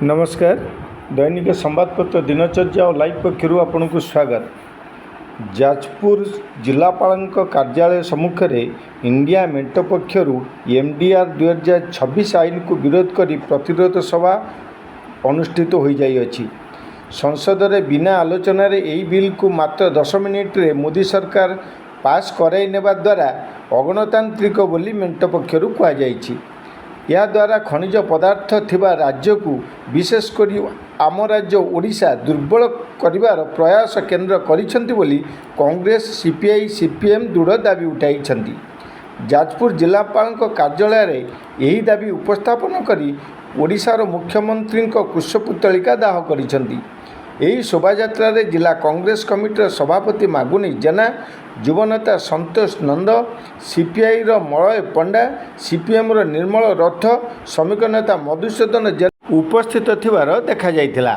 नमस्कार। दैनिक संबादपत्र दिनचर्या और लाइव पक्षर आपन को स्वागत। जाजपुर जिलापाल कार्यालय सम्मुख में इंडिया मेंट पक्षर एमडीआर 2026 आईन को विरोध कर प्रतिरोध सभा अनुष्ठित हो जाइए। संसद में बिना आलोचन यही बिल को मात्र 10 मिनिट रे मोदी सरकार पास कराई नेबा द्वारा अगणतांत्रिक बोली मेंट पक्षर कहुई। या द्वारा खनिज पदार्थ थिबा राज्य को विशेषकर आम राज्य ओडिशा दुर्बल करिवार प्रयास केंद्र करिसेंती बोली कांग्रेस सीपीआई सीपीएम दृढ़ दाबी उठाई। जाजपुर जिलापाल कार्यालय रे यही दाबी उपस्थापन करी ओडिशार मुख्यमंत्री कुशपुतलिका दाह करिसेंती। यही शोभायात्रा रे जिला कांग्रेस कमिटीर सभापति मागुनी जेना, युवनेता संतोष नंद, सीपीआई मलय पंडा, सीपीएम निर्मल रथ, श्रमिक नेता मधुसूदन जेना उपस्थित थिबार देखा जायतिला।